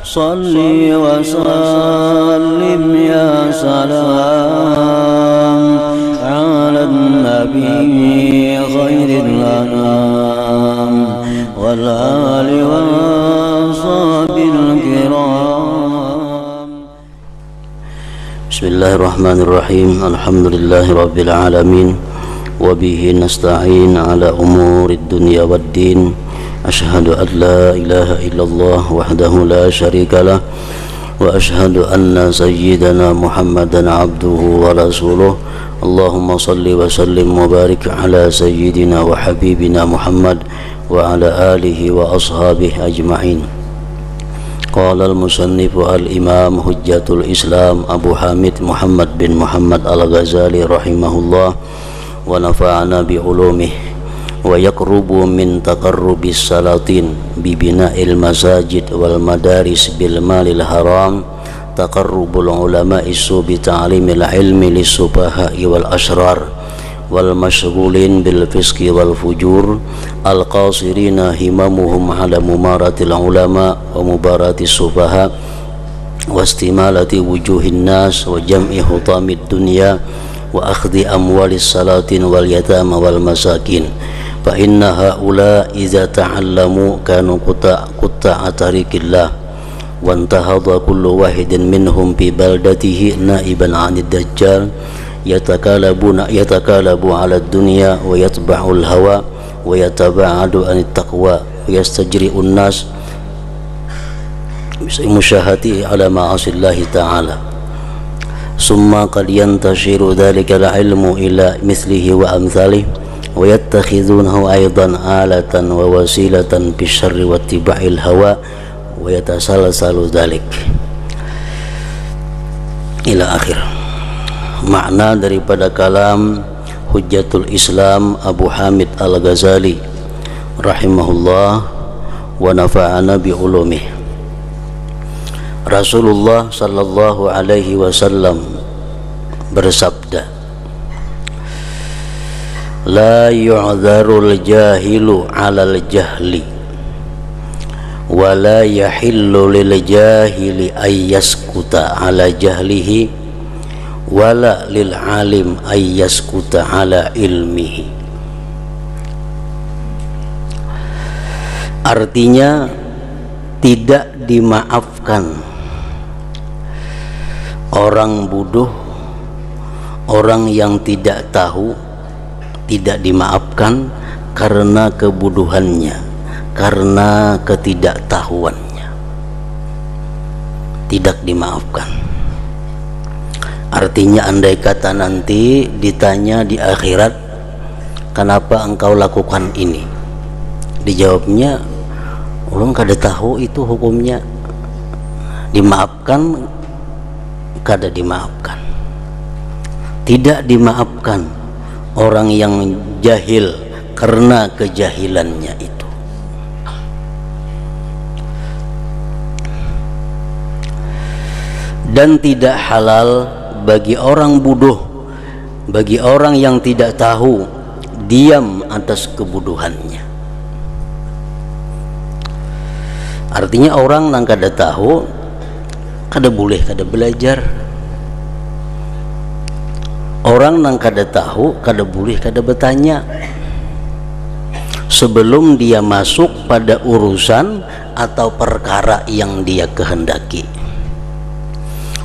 صل وسلم يا سلام على النبي خير الأنام والآل وصحبه الكرام. Bismillahirrahmanirrahim. Alhamdulillahi rabbil alamin. Wa bihi nasta'in ala umurid dunya waddin. Asyhadu an la ilaha illallah wahdahu la syarika lah wa asyhadu anna sayyidana Muhammadan abduhu wa rasuluh. Allahumma salli wa sallim wa barik ala sayyidina wa habibina Muhammad wa ala alihi wa ashabihi ajma'in. Qala al-musannifu al-imam hujjatul islam Abu Hamid Muhammad bin Muhammad al-Ghazali rahimahullah wa nafa'ana bi ulumihi wa yaqrubu min taqarrubis salatin bi bina'il masajid wal madaris bil malil haram taqarrubul ulama'i bi ta'limil ilmi lis sufaha'i wal asrar wal mashghulin bil fisqi wal fujur al qasirina himamuhum ala mumaratil ulama wa mubaratis sufaha wa istimalati wujuhin nas wa jam'i hutamid dunya wa akhdhi amwalis salatin wal yatama wal masakin. Fa inna haula idza ta'allamu kanu qutta tariqillah wa antahadha kullu wahidin minhum fi baldatihi naiban 'anid dajjal yatakalabu 'ala ad-dunya wa yatba'ul hawa wa yataba'adu 'anit taqwa wa yastajri'un nas bimusyahati 'ala ma'asillahi ta'ala. Summa qad yantashiru dhalika al-'ilmu ila mithlihi wa amthalihi wa yattakhidunahu aidan alatan wa wasilatan bisyarri wa tiba'il hawa wa yatasalsalu dhalik ila akhir. Makna daripada kalam Hujjatul Islam Abu Hamid Al-Ghazali rahimahullah wa nafa'ana bi ulumih. Rasulullah sallallahu alaihi wasallam bersabda, la yu'dzarul jahilu 'alal jahli wa la yahillu lil jahili ayyaskuta 'ala jahlihi wa la lil 'alim ayyaskuta 'ala ilmihi. Artinya tidak dimaafkan orang bodoh, orang yang tidak tahu, tidak dimaafkan karena kebodohannya, karena ketidaktahuannya, tidak dimaafkan. Artinya andai kata nanti ditanya di akhirat, kenapa engkau lakukan ini, dijawabnya ulun kada tahu itu hukumnya, dimaafkan kada dimaafkan. Tidak dimaafkan orang yang jahil karena kejahilannya itu. Dan tidak halal bagi orang bodoh, bagi orang yang tidak tahu, diam atas kebodohannya. Artinya orang yang kada tahu kada boleh kada belajar. Orang yang kada tahu kada boleh kada bertanya sebelum dia masuk pada urusan atau perkara yang dia kehendaki.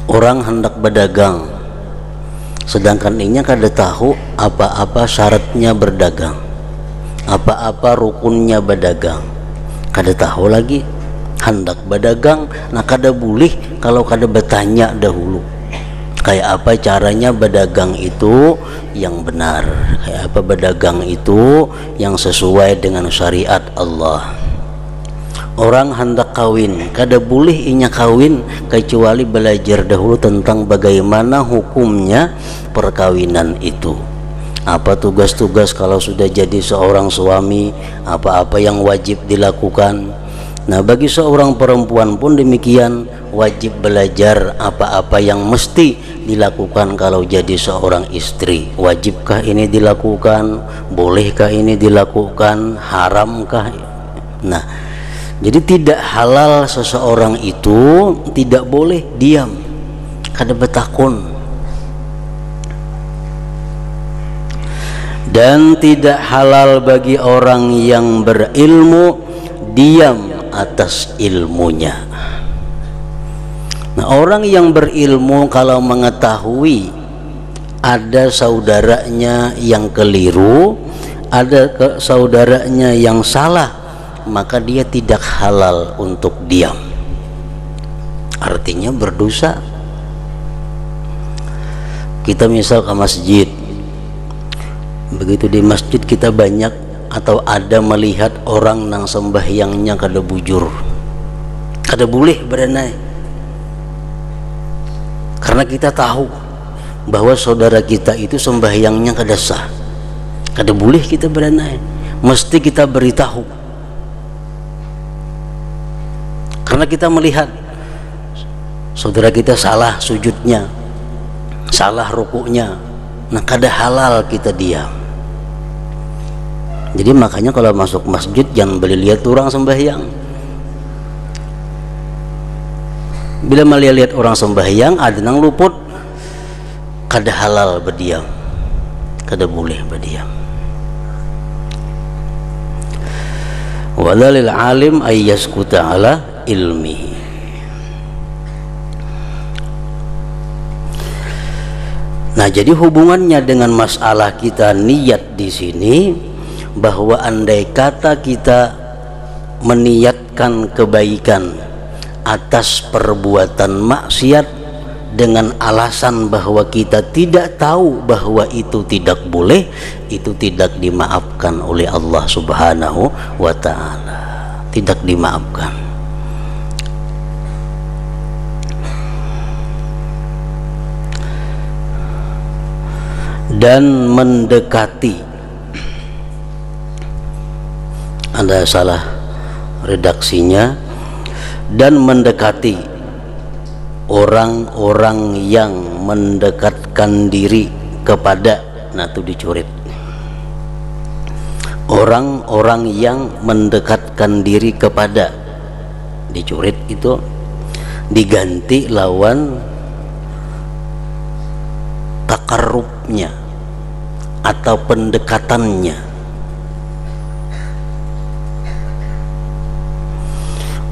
Orang hendak berdagang sedangkan inya kada tahu apa-apa syaratnya berdagang, apa-apa rukunnya berdagang, kada tahu lagi hendak berdagang. Nah kada boleh kalau kada bertanya dahulu kayak apa caranya berdagang itu yang benar, kayak apa berdagang itu yang sesuai dengan syariat Allah. Orang hendak kawin kada boleh inya kawin kecuali belajar dahulu tentang bagaimana hukumnya perkawinan itu, apa tugas-tugas kalau sudah jadi seorang suami, apa-apa yang wajib dilakukan. Nah bagi seorang perempuan pun demikian, wajib belajar apa-apa yang mesti dilakukan kalau jadi seorang istri. Wajibkah ini dilakukan? Bolehkah ini dilakukan? Haramkah? Nah Jadi tidak halal seseorang itu tidak boleh diam kada betakun, dan tidak halal bagi orang yang berilmu diam atas ilmunya. Nah, orang yang berilmu kalau mengetahui ada saudaranya yang keliru, ada saudaranya yang salah, maka dia tidak halal untuk diam. Artinya berdosa. Kita misal ke masjid, begitu di masjid kita banyak atau ada melihat orang nang sembahyangnya kada bujur, kada boleh berenai, karena kita tahu bahwa saudara kita itu sembahyangnya kada sah, kada boleh kita berenai, mesti kita beritahu. Karena kita melihat saudara kita salah sujudnya, salah rukuknya, nah kada halal kita diam. Jadi makanya kalau masuk masjid jangan beli lihat orang sembahyang. Bila melihat orang sembahyang ada nang luput, kada halal berdiam, kada boleh berdiam. Walalil alim ayyaskuta ala ilmihi. Nah, jadi hubungannya dengan masalah kita niat di sini, bahwa andai kata kita meniatkan kebaikan atas perbuatan maksiat dengan alasan bahwa kita tidak tahu bahwa itu tidak boleh, itu tidak dimaafkan oleh Allah Subhanahu wa ta'ala, tidak dimaafkan. Dan mendekati, ada salah redaksinya, dan mendekati orang-orang yang mendekatkan diri kepada, nah itu dicurit, orang-orang yang mendekatkan diri kepada, dicurit itu diganti lawan takarrubnya atau pendekatannya.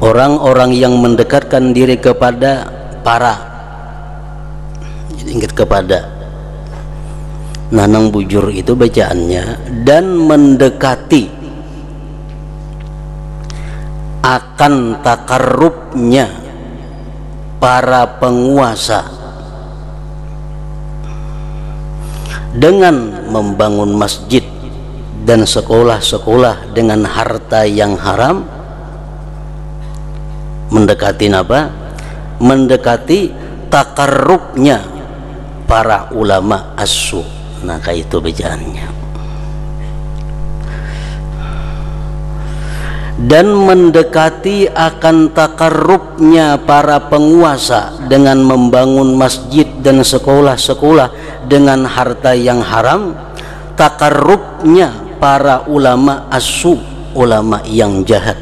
Orang-orang yang mendekatkan diri kepada para, ingat kepada, nanang bujur itu bacaannya, dan mendekati akan takarrubnya para penguasa dengan membangun masjid dan sekolah-sekolah dengan harta yang haram. Mendekati apa? Mendekati takarrubnya para ulama as-su. Nah, kayak itu bacaannya. Dan mendekati akan takarrubnya para penguasa dengan membangun masjid dan sekolah-sekolah dengan harta yang haram. Takarrubnya para ulama as-su, ulama yang jahat,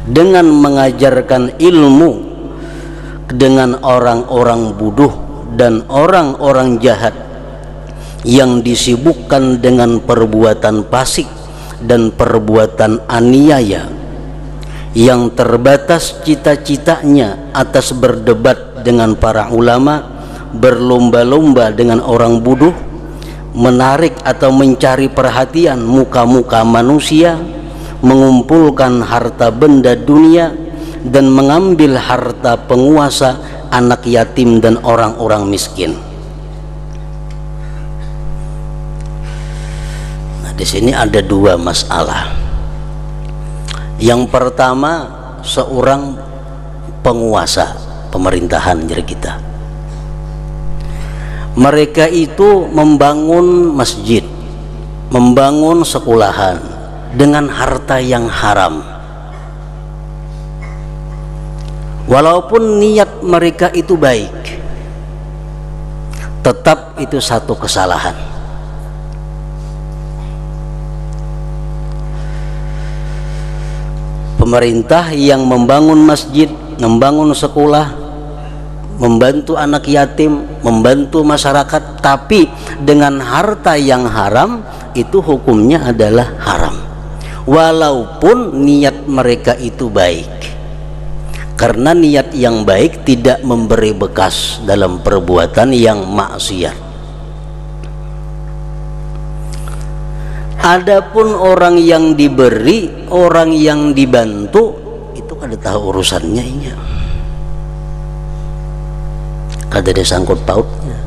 dengan mengajarkan ilmu dengan orang-orang bodoh dan orang-orang jahat yang disibukkan dengan perbuatan fasik dan perbuatan aniaya, yang terbatas cita-citanya atas berdebat dengan para ulama, berlomba-lomba dengan orang bodoh, menarik atau mencari perhatian muka-muka manusia, mengumpulkan harta benda dunia, dan mengambil harta penguasa, anak yatim dan orang-orang miskin. Nah, di sini ada dua masalah. Yang pertama, seorang penguasa pemerintahan jadi kita, mereka itu membangun masjid, membangun sekolahan dengan harta yang haram. Walaupun niat mereka itu baik, tetap itu satu kesalahan. pemerintah yang membangun masjid, membangun sekolah, membantu anak yatim, membantu masyarakat, tapi dengan harta yang haram, itu hukumnya adalah haram walaupun niat mereka itu baik, karena niat yang baik tidak memberi bekas dalam perbuatan yang maksiat. Adapun orang yang diberi, orang yang dibantu, itu kada tahu urusannya ini, kada ada sangkut pautnya.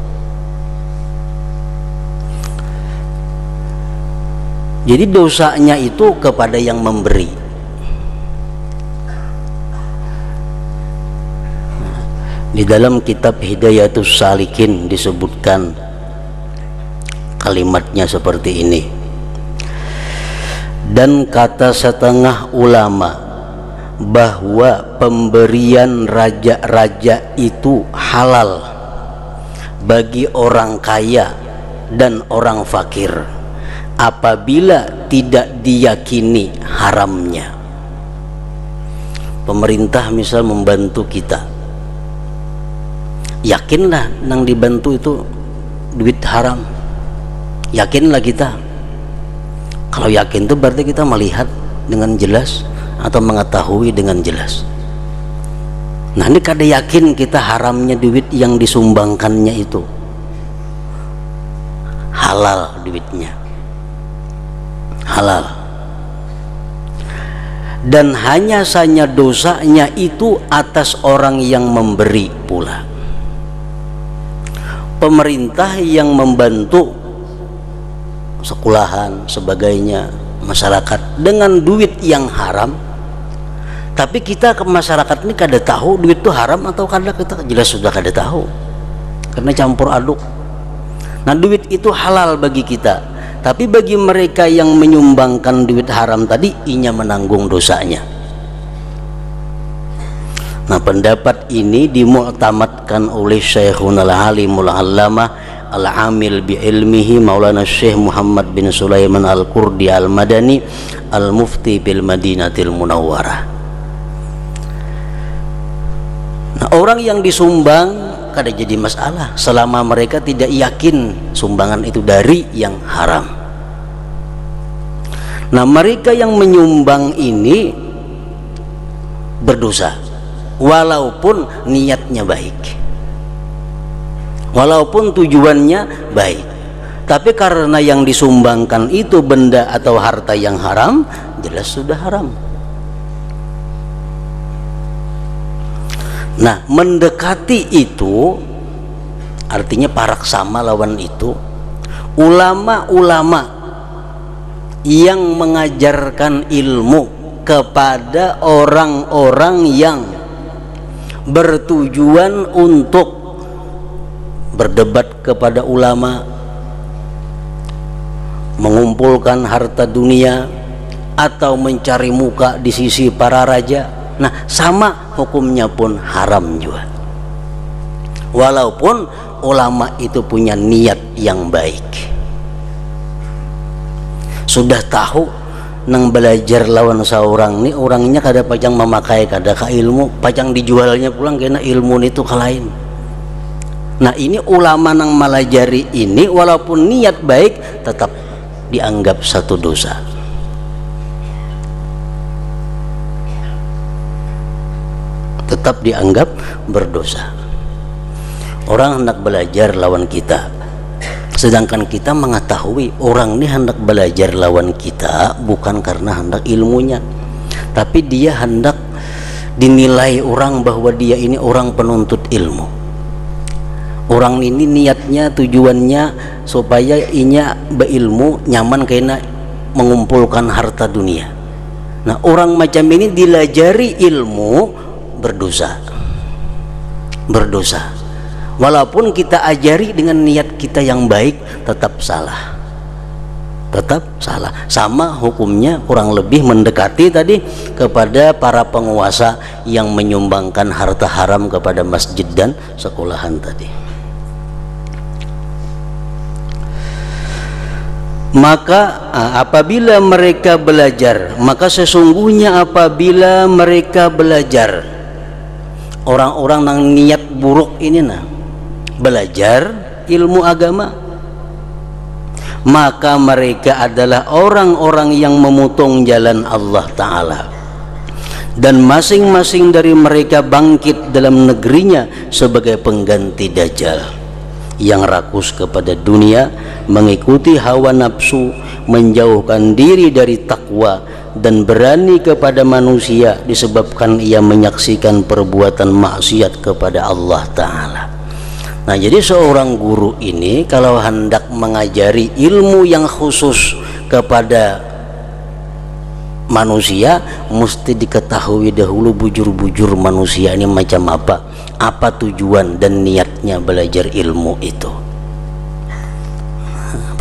Jadi dosanya itu kepada yang memberi. Di dalam kitab Hidayatus Salikin disebutkan kalimatnya seperti ini. Dan kata setengah ulama bahwa pemberian raja-raja itu halal bagi orang kaya dan orang fakir apabila tidak diyakini haramnya. Pemerintah misal membantu kita, yakinlah nang dibantu itu duit haram, yakinlah kita. Kalau yakin itu berarti kita melihat dengan jelas atau mengetahui dengan jelas. Nah, ini kada yakin kita haramnya duit yang disumbangkannya itu, halal duitnya, halal, dan hanya saja dosanya itu atas orang yang memberi pula. Pemerintah yang membantu sekolahan sebagainya masyarakat dengan duit yang haram, tapi kita ke masyarakat ini kada tahu duit itu haram atau kada, kita jelas sudah kada tahu karena campur aduk. Nah, duit itu halal bagi kita, tapi bagi mereka yang menyumbangkan duit haram tadi, inya menanggung dosanya. Nah, pendapat ini dimuktamadkan oleh Syekhuna al-Alimul Allamah al-Amil bi ilmihi Maulana Syekh Muhammad bin Sulaiman al-Qurdi al-Madani al-Mufti bil Madinatil Munawwarah. Nah, orang yang disumbang kada jadi masalah selama mereka tidak yakin sumbangan itu dari yang haram. Nah, mereka yang menyumbang ini berdosa walaupun niatnya baik, walaupun tujuannya baik, tapi karena yang disumbangkan itu benda atau harta yang haram, jelas sudah haram. Nah, mendekati itu artinya paraksama lawan itu, ulama-ulama yang mengajarkan ilmu kepada orang-orang yang bertujuan untuk berdebat kepada ulama, mengumpulkan harta dunia, atau mencari muka di sisi para raja. Nah, sama hukumnya pun haram juga, walaupun ulama itu punya niat yang baik, sudah tahu nang belajar lawan seorang ni orangnya kada pajang memakai kada ka ilmu, pajang dijualnya pulang kena ilmu itu kalain. Nah, ini ulama nang melajari ini walaupun niat baik tetap dianggap satu dosa. Tetap dianggap berdosa. Orang hendak belajar lawan kita, sedangkan kita mengetahui orang ini hendak belajar lawan kita bukan karena hendak ilmunya, tapi dia hendak dinilai orang bahwa dia ini orang penuntut ilmu. Orang ini niatnya, tujuannya supaya inya berilmu, nyaman kena mengumpulkan harta dunia. Nah, orang macam ini dilajari ilmu berdosa, berdosa. Walaupun kita ajari dengan niat kita yang baik, tetap salah, tetap salah. Sama hukumnya kurang lebih mendekati tadi kepada para penguasa yang menyumbangkan harta haram kepada masjid dan sekolahan tadi. Maka apabila mereka belajar, maka sesungguhnya apabila mereka belajar, orang-orang yang niat buruk ini belajar ilmu agama, maka mereka adalah orang-orang yang memotong jalan Allah Ta'ala, dan masing-masing dari mereka bangkit dalam negerinya sebagai pengganti Dajjal yang rakus kepada dunia, mengikuti hawa nafsu, menjauhkan diri dari takwa, dan berani kepada manusia disebabkan ia menyaksikan perbuatan maksiat kepada Allah Ta'ala. Nah, jadi seorang guru ini kalau hendak mengajari ilmu yang khusus kepada manusia, mesti diketahui dahulu bujur-bujur manusia ini macam apa tujuan dan niatnya belajar ilmu itu.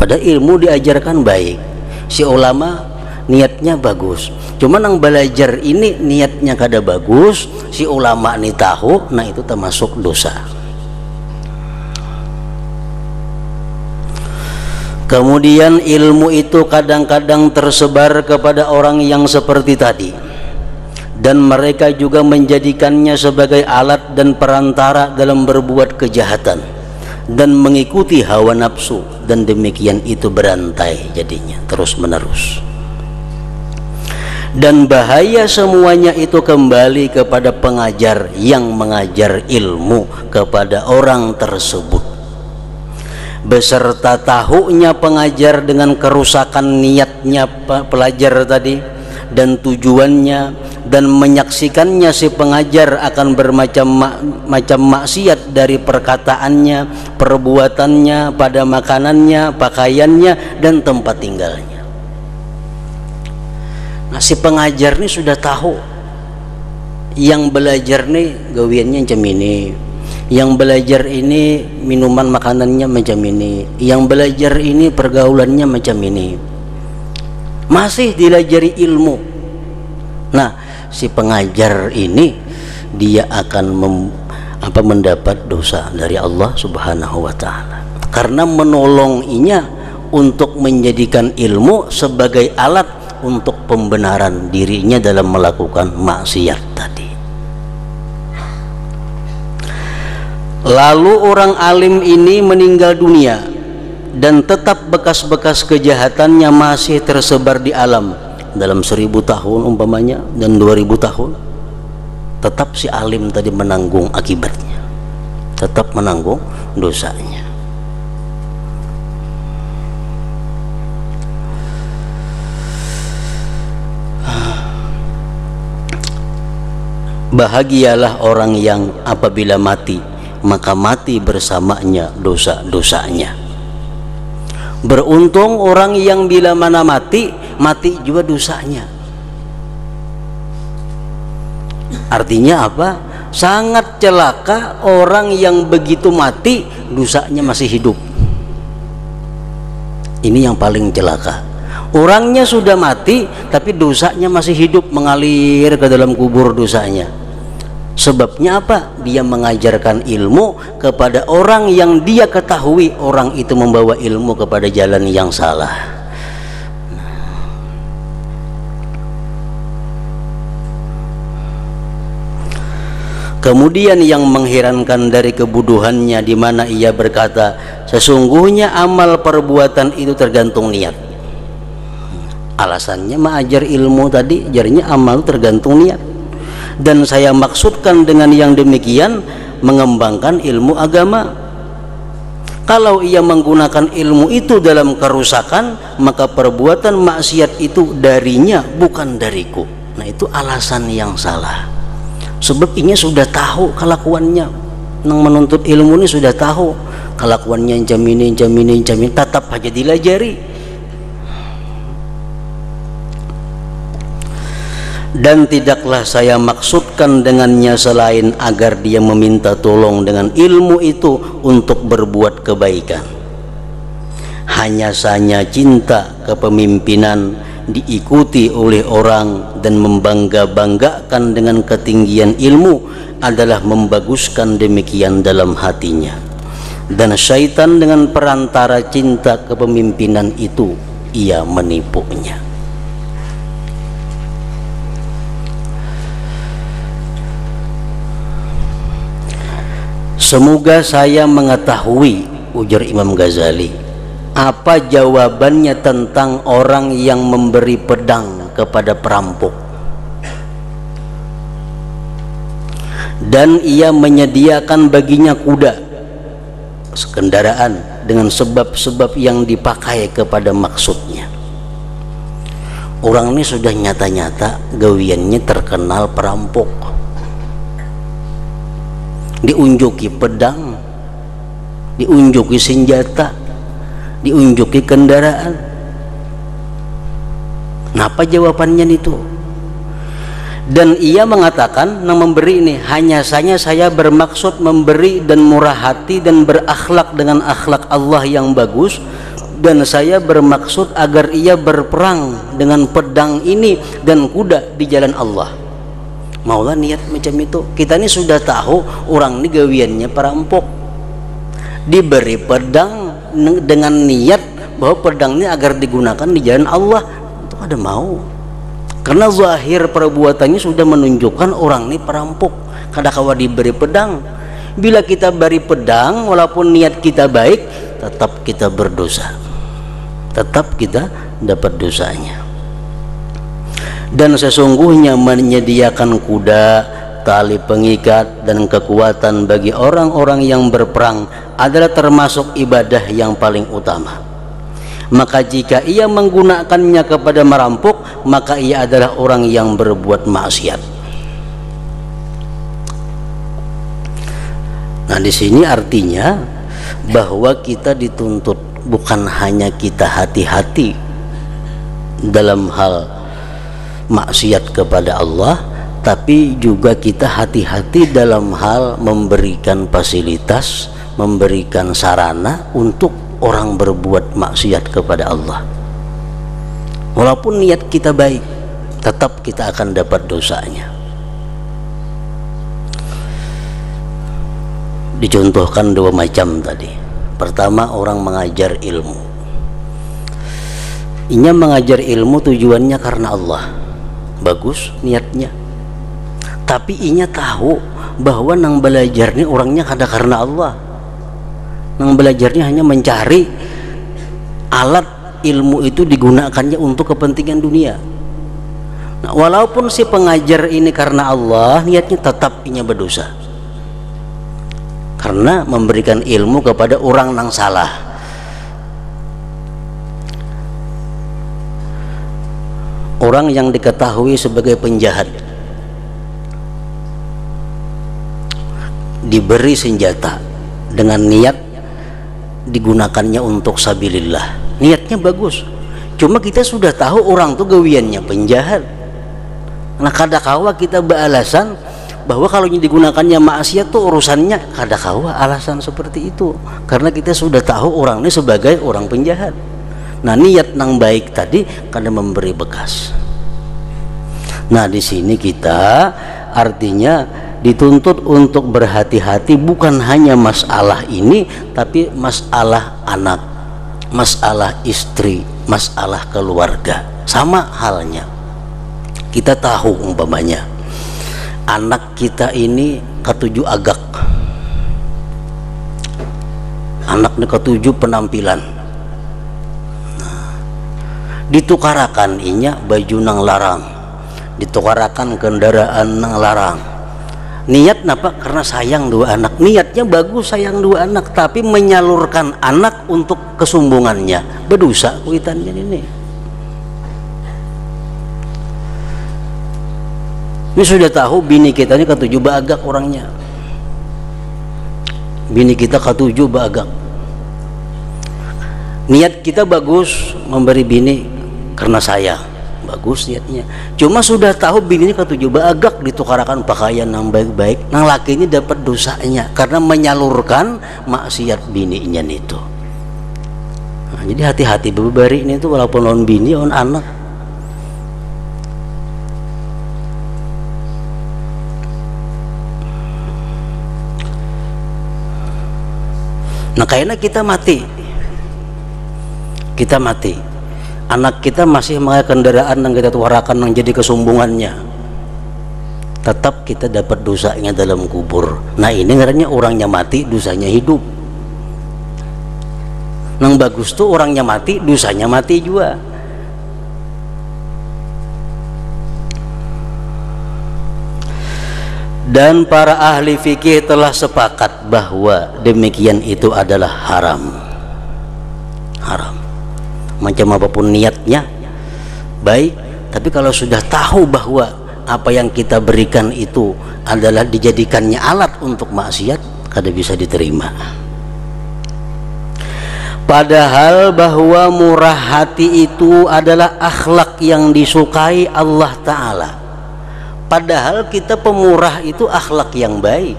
Pada ilmu diajarkan baik, si ulama niatnya bagus, cuman yang belajar ini niatnya kada bagus, si ulama ini tahu, nah itu termasuk dosa. Kemudian ilmu itu kadang-kadang tersebar kepada orang yang seperti tadi, dan mereka juga menjadikannya sebagai alat dan perantara dalam berbuat kejahatan dan mengikuti hawa nafsu, dan demikian itu berantai jadinya terus menerus. Dan bahaya semuanya itu kembali kepada pengajar yang mengajar ilmu kepada orang tersebut, beserta tahunya pengajar dengan kerusakan niatnya pelajar tadi dan tujuannya, dan menyaksikannya si pengajar akan bermacam-macam maksiat dari perkataannya, perbuatannya, pada makanannya, pakaiannya, dan tempat tinggalnya. Nah, si pengajar ini sudah tahu yang belajar nih gawiannya macam ini, yang belajar ini minuman makanannya macam ini, yang belajar ini pergaulannya macam ini, masih dilajari ilmu. Nah, si pengajar ini dia akan mendapat dosa dari Allah Subhanahu wa Ta'ala, karena menolonginya untuk menjadikan ilmu sebagai alat untuk pembenaran dirinya dalam melakukan maksiat tadi. Lalu orang alim ini meninggal dunia, dan tetap bekas-bekas kejahatannya masih tersebar di alam. Dalam 1000 tahun umpamanya dan 2000 tahun, tetap si alim tadi menanggung akibatnya, tetap menanggung dosanya. Bahagialah orang yang apabila mati, maka mati bersamanya dosa-dosanya. Beruntung orang yang bila mana mati, mati juga dosanya. Artinya apa? Sangat celaka orang yang begitu mati dosanya masih hidup. Ini yang paling celaka. Orangnya sudah mati tapi dosanya masih hidup, mengalir ke dalam kubur dosanya. Sebabnya apa? Dia mengajarkan ilmu kepada orang yang dia ketahui orang itu membawa ilmu kepada jalan yang salah. Kemudian yang mengherankan dari kebodohannya, di mana ia berkata, sesungguhnya amal perbuatan itu tergantung niat. Alasannya mengajar ilmu tadi, jadinya amal tergantung niat. Dan saya maksudkan dengan yang demikian mengembangkan ilmu agama. Kalau ia menggunakan ilmu itu dalam kerusakan, maka perbuatan maksiat itu darinya, bukan dariku. Nah, itu alasan yang salah. Sebab ini sudah tahu kelakuannya, yang menuntut ilmu ini sudah tahu kelakuannya jamin, tetap aja dilajari. Dan tidaklah saya maksudkan dengannya selain agar dia meminta tolong dengan ilmu itu untuk berbuat kebaikan. Hanya saja cinta kepemimpinan diikuti oleh orang dan membangga-banggakan dengan ketinggian ilmu adalah membaguskan demikian dalam hatinya. Dan syaitan dengan perantara cinta kepemimpinan itu ia menipunya. Semoga saya mengetahui, ujar Imam Ghazali, apa jawabannya tentang orang yang memberi pedang kepada perampok dan ia menyediakan baginya kuda, kendaraan dengan sebab-sebab yang dipakai kepada maksudnya. Orang ini sudah nyata-nyata gawiannya terkenal perampok, diunjuki pedang, diunjuki senjata, diunjuki kendaraan. Apa jawabannya itu? Dan ia mengatakan, yang memberi ini, hanya saja saya bermaksud memberi dan murah hati dan berakhlak dengan akhlak Allah yang bagus, dan saya bermaksud agar ia berperang dengan pedang ini dan kuda di jalan Allah. Maulah niat macam itu. Kita ini sudah tahu orang ini gawiannya perampok, diberi pedang dengan niat bahwa pedangnya agar digunakan di jalan Allah, itu ada mau. Karena zahir perbuatannya sudah menunjukkan orang ini perampok. Kadang-kadang diberi pedang, bila kita beri pedang walaupun niat kita baik, tetap kita berdosa, tetap kita dapat dosanya. Dan sesungguhnya menyediakan kuda, tali pengikat dan kekuatan bagi orang-orang yang berperang adalah termasuk ibadah yang paling utama. Maka jika ia menggunakannya kepada merampok, maka ia adalah orang yang berbuat maksiat. Nah, di sini artinya bahwa kita dituntut bukan hanya kita hati-hati dalam hal maksiat kepada Allah, tapi juga kita hati-hati dalam hal memberikan fasilitas, memberikan sarana untuk orang berbuat maksiat kepada Allah. Walaupun niat kita baik, tetap kita akan dapat dosanya. Dicontohkan dua macam tadi. Pertama, orang mengajar ilmu. Inya mengajar ilmu tujuannya karena Allah, bagus niatnya, tapi inya tahu bahwa nang belajar ini orangnya kada karena Allah, nang belajarnya hanya mencari alat ilmu itu digunakannya untuk kepentingan dunia. Nah, walaupun si pengajar ini karena Allah, niatnya tetap inya berdosa karena memberikan ilmu kepada orang nang salah. Orang yang diketahui sebagai penjahat diberi senjata dengan niat digunakannya untuk sabilillah, niatnya bagus, cuma kita sudah tahu orang tuh gawiannya penjahat. Nah, kadakawa kita beralasan bahwa kalau ini digunakannya maksiat tuh urusannya, kadakawa alasan seperti itu karena kita sudah tahu orang ini sebagai orang penjahat. Nah, niat nang baik tadi karena memberi bekas. Nah, di sini kita artinya dituntut untuk berhati-hati bukan hanya masalah ini, tapi masalah anak, masalah istri, masalah keluarga. Sama halnya, kita tahu umpamanya anak kita ini ketujuh agak, anak ini ketujuh penampilan, ditukarakan inya baju nang larang, ditukarakan kendaraan nang larang. Niat napa? Karena sayang dua anak, niatnya bagus, sayang dua anak, tapi menyalurkan anak untuk kesombongannya, berdosa kuitannya ini. Ini sudah tahu bini kita ini ketujuh bagak orangnya, bini kita ketujuh bagak, niat kita bagus memberi bini karena sayang, bagus niatnya, cuma sudah tahu bini ini ketujuh bagak, ditukarakan pakaian yang baik-baik, nang laki ini dapat dosanya karena menyalurkan maksiat bininya itu. Nah, jadi hati-hati bebari ini tuh, walaupun on bini on anak. Nah, kayaknya kita mati anak kita masih pakai kendaraan yang kita tuarakan yang jadi kesombongannya, tetap kita dapat dosanya dalam kubur. Nah ini ngarannya orangnya mati, dosanya hidup. Nang bagus tuh orangnya mati, dosanya mati juga. Dan para ahli fikih telah sepakat bahwa demikian itu adalah haram. Haram. Macam apapun niatnya baik, tapi kalau sudah tahu bahwa apa yang kita berikan itu adalah dijadikannya alat untuk maksiat, kada bisa diterima. Padahal bahwa murah hati itu adalah akhlak yang disukai Allah Ta'ala. Padahal kita pemurah itu akhlak yang baik.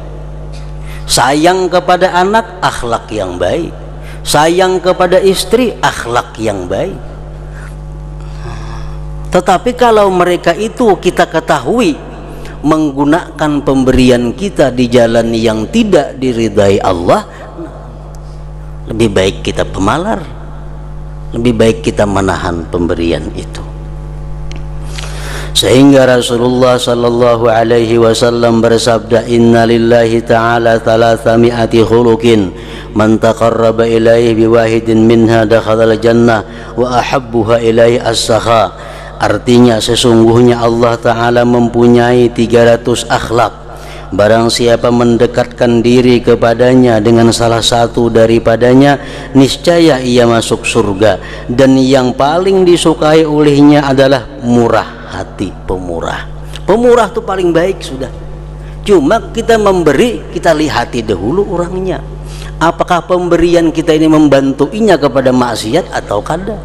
Sayang kepada anak, akhlak yang baik. Sayang kepada istri, akhlak yang baik. Tetapi kalau mereka itu kita ketahui menggunakan pemberian kita di jalan yang tidak diridai Allah, lebih baik kita pemalar, lebih baik kita menahan pemberian itu. Sehingga Rasulullah sallallahu alaihi wasallam bersabda, inna lillahi ta'ala thalathami'ati khuluqin man taqarraba ilaihi biwahidin minha dakhala al-jannah wa ahabbuha ilaihi as-sakha. Artinya sesungguhnya Allah Ta'ala mempunyai 300 akhlak. Barang siapa mendekatkan diri kepadanya dengan salah satu daripadanya, niscaya ia masuk surga. Dan yang paling disukai olehnya adalah murah hati, pemurah. Pemurah itu paling baik sudah. Cuma kita memberi, kita lihati dahulu orangnya. Apakah pemberian kita ini membantuinya kepada maksiat atau kada?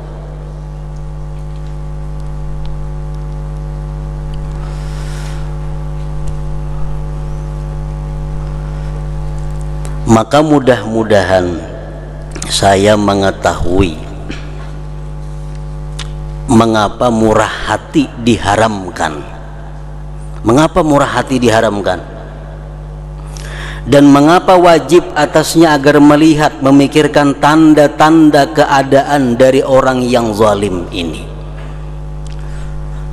Maka mudah-mudahan saya mengetahui mengapa murah hati diharamkan. Mengapa murah hati diharamkan? Dan mengapa wajib atasnya agar melihat, memikirkan tanda-tanda keadaan dari orang yang zalim ini.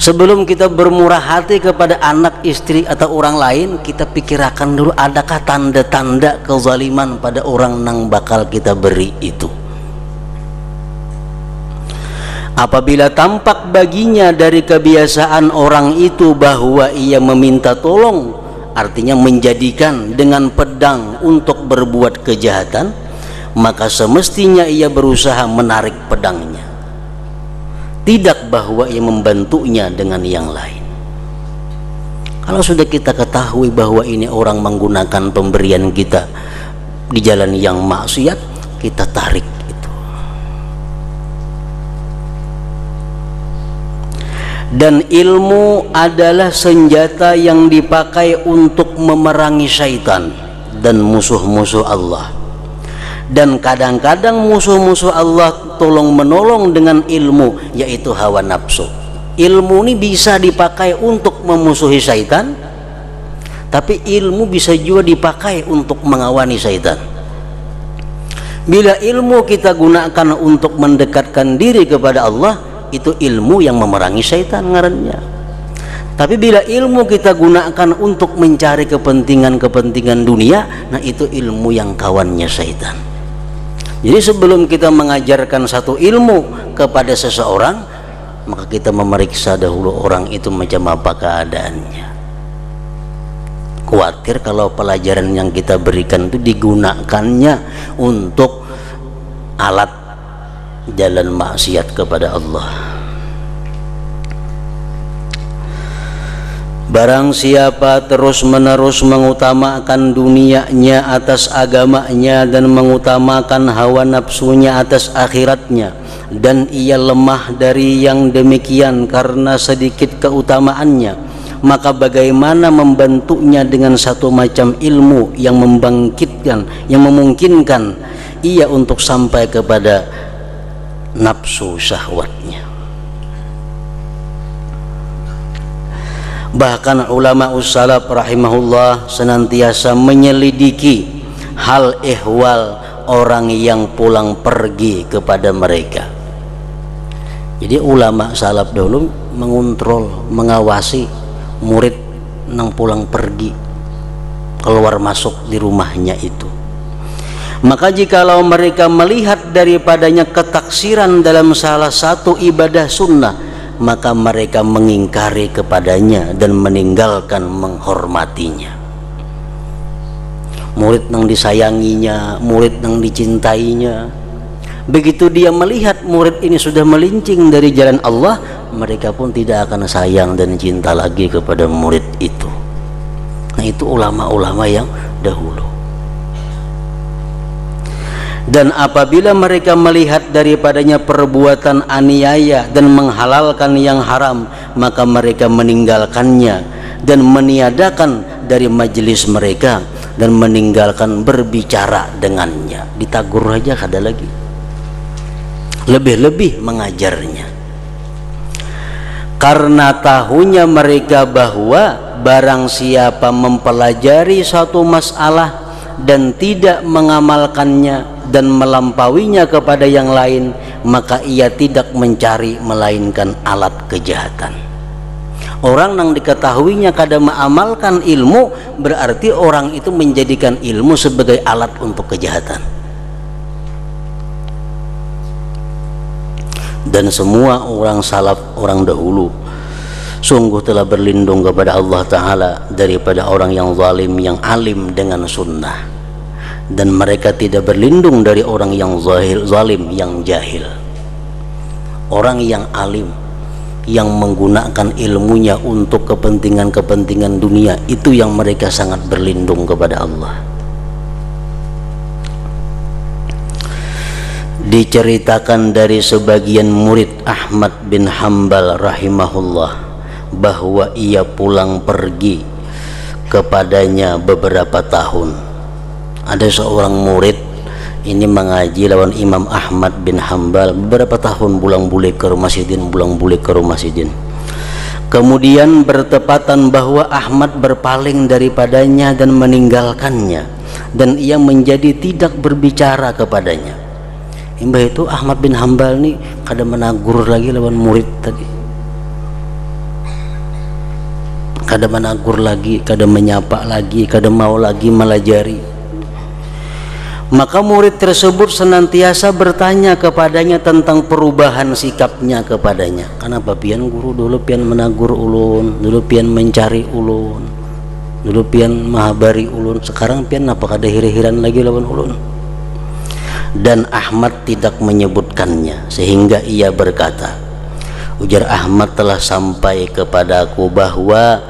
Sebelum kita bermurah hati kepada anak, istri atau orang lain, kita pikirkan dulu adakah tanda-tanda kezaliman pada orang yang bakal kita beri itu. Apabila tampak baginya dari kebiasaan orang itu bahwa ia meminta tolong, artinya menjadikan dengan pedang untuk berbuat kejahatan, maka semestinya ia berusaha menarik pedangnya, tidak bahwa ia membantunya dengan yang lain. Kalau sudah kita ketahui bahwa ini orang menggunakan pemberian kita di jalan yang maksiat, kita tarik itu. Dan ilmu adalah senjata yang dipakai untuk memerangi syaitan dan musuh-musuh Allah. Dan kadang-kadang musuh-musuh Allah tolong menolong dengan ilmu, yaitu hawa nafsu. Ilmu ini bisa dipakai untuk memusuhi syaitan, tapi ilmu bisa juga dipakai untuk mengawani syaitan. Bila ilmu kita gunakan untuk mendekatkan diri kepada Allah, itu ilmu yang memerangi syaitan ngarannya. Tapi bila ilmu kita gunakan untuk mencari kepentingan-kepentingan dunia, nah itu ilmu yang kawannya syaitan. Jadi sebelum kita mengajarkan satu ilmu kepada seseorang, maka kita memeriksa dahulu orang itu macam apa keadaannya. Khawatir kalau pelajaran yang kita berikan itu digunakannya untuk alat jalan maksiat kepada Allah. Barang siapa terus-menerus mengutamakan dunianya atas agamanya dan mengutamakan hawa nafsunya atas akhiratnya, dan ia lemah dari yang demikian karena sedikit keutamaannya, maka bagaimana membantunya dengan satu macam ilmu yang membangkitkan, yang memungkinkan ia untuk sampai kepada nafsu syahwatnya. Bahkan ulama ussalaf rahimahullah senantiasa menyelidiki hal ehwal orang yang pulang pergi kepada mereka. Jadi ulama salaf dahulu mengontrol, mengawasi murid nang pulang pergi, keluar masuk di rumahnya itu. Maka jikalau mereka melihat daripadanya ketaksiran dalam salah satu ibadah sunnah, maka mereka mengingkari kepadanya dan meninggalkan menghormatinya. Murid nang disayanginya, murid nang dicintainya, begitu dia melihat murid ini sudah melincing dari jalan Allah, mereka pun tidak akan sayang dan cinta lagi kepada murid itu. Nah, itu ulama-ulama yang dahulu. Dan apabila mereka melihat daripadanya perbuatan aniaya dan menghalalkan yang haram, maka mereka meninggalkannya dan meniadakan dari majelis mereka dan meninggalkan berbicara dengannya. Ditagur aja kada lagi, lebih-lebih mengajarnya, karena tahunya mereka bahwa barang siapa mempelajari suatu masalah dan tidak mengamalkannya dan melampauinya kepada yang lain, maka ia tidak mencari melainkan alat kejahatan. Orang yang diketahuinya kada mengamalkan ilmu, berarti orang itu menjadikan ilmu sebagai alat untuk kejahatan. Dan semua orang salaf, orang dahulu, sungguh telah berlindung kepada Allah Ta'ala daripada orang yang zalim, yang alim dengan sunnah. Dan mereka tidak berlindung dari orang yang zalim, yang jahil. Orang yang alim, yang menggunakan ilmunya untuk kepentingan-kepentingan dunia, itu yang mereka sangat berlindung kepada Allah. Diceritakan dari sebagian murid Ahmad bin Hanbal rahimahullah bahwa ia pulang pergi kepadanya beberapa tahun. Ada seorang murid ini mengaji lawan Imam Ahmad bin Hanbal beberapa tahun, bulang balik ke rumah sidin, bulang balik ke rumah sidin. Kemudian bertepatan bahwa Ahmad berpaling daripadanya dan meninggalkannya, dan ia menjadi tidak berbicara kepadanya. Imbah itu Ahmad bin Hanbal nih kada menagur lagi lawan murid tadi, kada menagur lagi, kada menyapa lagi, kada mau lagi melajari. Maka murid tersebut senantiasa bertanya kepadanya tentang perubahan sikapnya kepadanya. Kenapa pian guru dulu pian menagur ulun, dulu pian mencari ulun, dulu pian mahabari ulun, sekarang pian apa kada hiri-hiran lagi lawan ulun? Dan Ahmad tidak menyebutkannya, sehingga ia berkata, ujar Ahmad, telah sampai kepadaku bahwa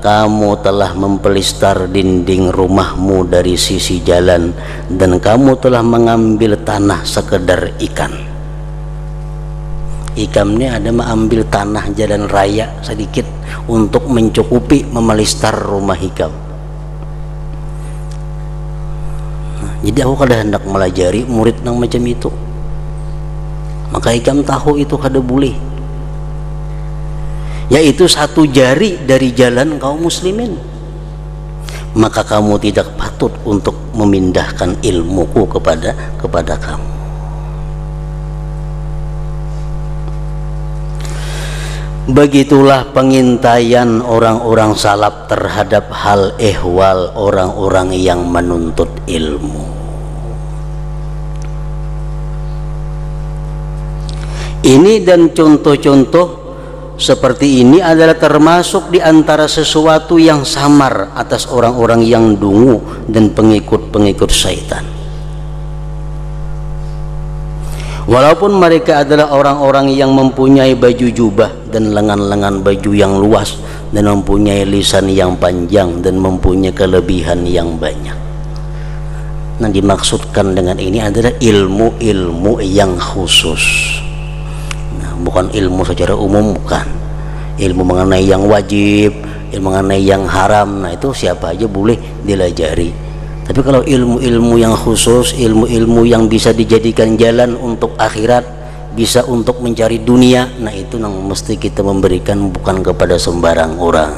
kamu telah mempelistar dinding rumahmu dari sisi jalan, dan kamu telah mengambil tanah sekedar ikan. Ikan ini ada mengambil tanah jalan raya sedikit untuk mencukupi memelistar rumah hikam. Jadi aku kada hendak melajari murid nang macam itu. Maka hikam tahu itu kada boleh, yaitu satu jari dari jalan kaum muslimin. Maka kamu tidak patut untuk memindahkan ilmuku kepada kamu. Begitulah pengintaian orang-orang salaf terhadap hal ehwal orang-orang yang menuntut ilmu. Ini dan contoh-contoh seperti ini adalah termasuk di antara sesuatu yang samar atas orang-orang yang dungu dan pengikut-pengikut syaitan. Walaupun mereka adalah orang-orang yang mempunyai baju jubah dan lengan-lengan baju yang luas, dan mempunyai lisan yang panjang, dan mempunyai kelebihan yang banyak. Nah, dimaksudkan dengan ini adalah ilmu-ilmu yang khusus. Bukan ilmu secara umum, bukan ilmu mengenai yang wajib, ilmu mengenai yang haram. Nah, itu siapa aja boleh dilajari. Tapi kalau ilmu-ilmu yang khusus, ilmu-ilmu yang bisa dijadikan jalan untuk akhirat, bisa untuk mencari dunia, nah itu yang mesti kita memberikan, bukan kepada sembarang orang.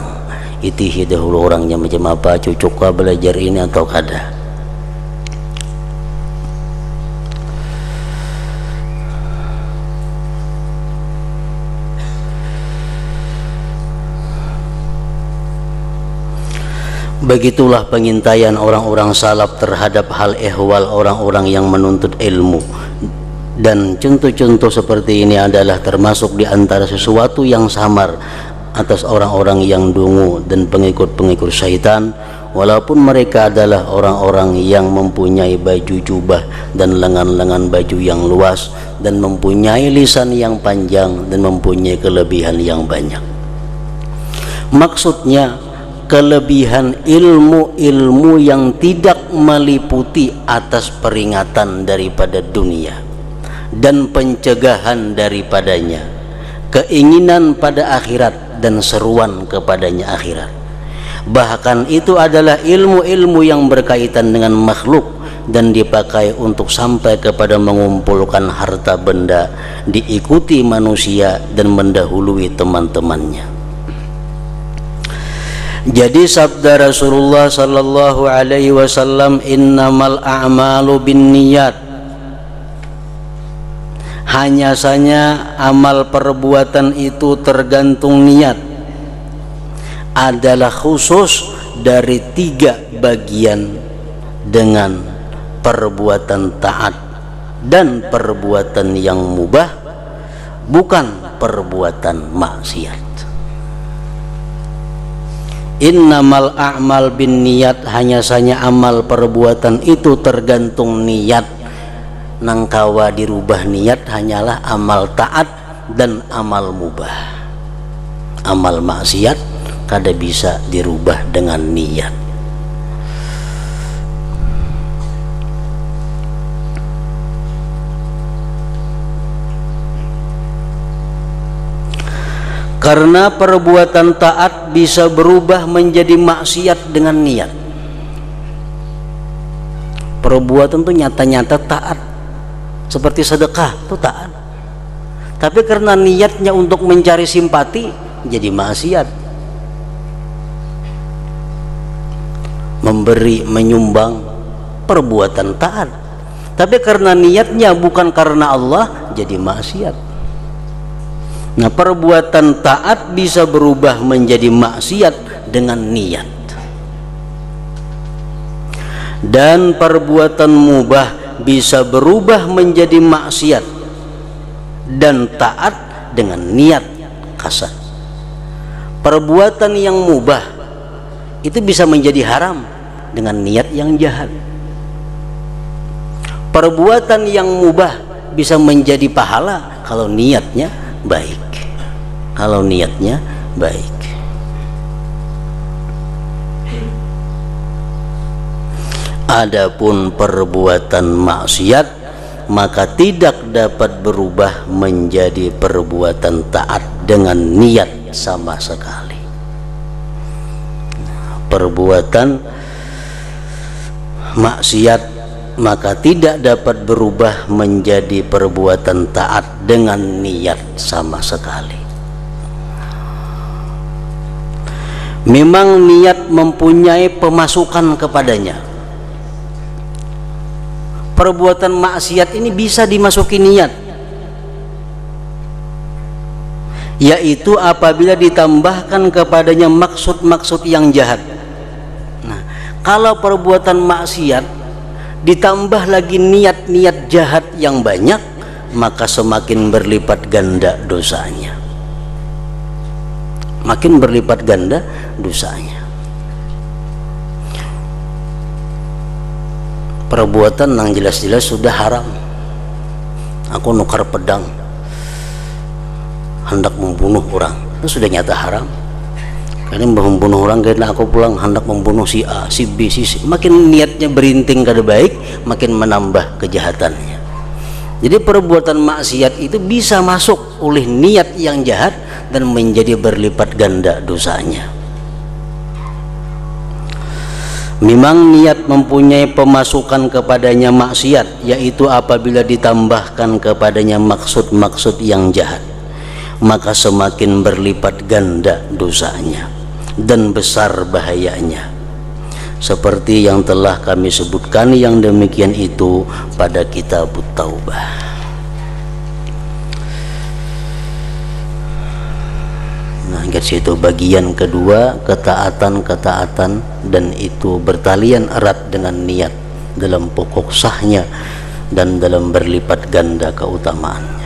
Itihi dahulu orangnya macam apa, cucukkah belajar ini atau kada. Begitulah pengintaian orang-orang salaf terhadap hal ehwal orang-orang yang menuntut ilmu. Dan contoh-contoh seperti ini adalah termasuk di antara sesuatu yang samar atas orang-orang yang dungu dan pengikut-pengikut syaitan, walaupun mereka adalah orang-orang yang mempunyai baju jubah dan lengan-lengan baju yang luas, dan mempunyai lisan yang panjang, dan mempunyai kelebihan yang banyak. Maksudnya kelebihan ilmu-ilmu yang tidak meliputi atas peringatan daripada dunia dan pencegahan daripadanya, keinginan pada akhirat dan seruan kepadanya akhirat. Bahkan itu adalah ilmu-ilmu yang berkaitan dengan makhluk dan dipakai untuk sampai kepada mengumpulkan harta benda, diikuti manusia dan mendahului teman-temannya. Jadi sabda Rasulullah sallallahu alaihi wasallam, innamal a'malu binniyat, hanya saja amal perbuatan itu tergantung niat, adalah khusus dari 3 bagian dengan perbuatan taat dan perbuatan yang mubah, bukan perbuatan maksiat. Innamal a'mal bin niyat, hanya saja amal perbuatan itu tergantung niat. Nangkawa dirubah niat hanyalah amal taat dan amal mubah. Amal maksiat kada bisa dirubah dengan niat. Karena perbuatan taat bisa berubah menjadi maksiat dengan niat. Perbuatan itu nyata-nyata taat, seperti sedekah itu taat, tapi karena niatnya untuk mencari simpati jadi maksiat. Memberi, menyumbang, perbuatan taat, tapi karena niatnya bukan karena Allah jadi maksiat. Nah, perbuatan taat bisa berubah menjadi maksiat dengan niat, dan perbuatan mubah bisa berubah menjadi maksiat dan taat dengan niat kasar. Perbuatan yang mubah itu bisa menjadi haram dengan niat yang jahat. Perbuatan yang mubah bisa menjadi pahala kalau niatnya baik. Kalau niatnya baik. Adapun perbuatan maksiat maka tidak dapat berubah menjadi perbuatan taat dengan niat sama sekali. Perbuatan maksiat maka tidak dapat berubah menjadi perbuatan taat dengan niat sama sekali. Memang niat mempunyai pemasukan kepadanya. Perbuatan maksiat ini bisa dimasuki niat, yaitu apabila ditambahkan kepadanya maksud-maksud yang jahat. Nah, kalau perbuatan maksiat ditambah lagi niat-niat jahat yang banyak, maka semakin berlipat ganda dosanya. Makin berlipat ganda dosanya. Perbuatan yang jelas-jelas sudah haram. Aku nukar pedang hendak membunuh orang, itu sudah nyata haram. Karena membunuh orang karena aku pulang hendak membunuh si A, si B, si C. Makin niatnya berinting kada baik, makin menambah kejahatannya. Jadi perbuatan maksiat itu bisa masuk oleh niat yang jahat dan menjadi berlipat ganda dosanya. Memang niat mempunyai pemasukan kepadanya maksiat, yaitu apabila ditambahkan kepadanya maksud-maksud yang jahat, maka semakin berlipat ganda dosanya dan besar bahayanya. Seperti yang telah kami sebutkan yang demikian itu pada kitab Taubah. Nah, guys, itu bagian kedua, ketaatan dan itu bertalian erat dengan niat dalam pokok sahnya dan dalam berlipat ganda keutamaannya.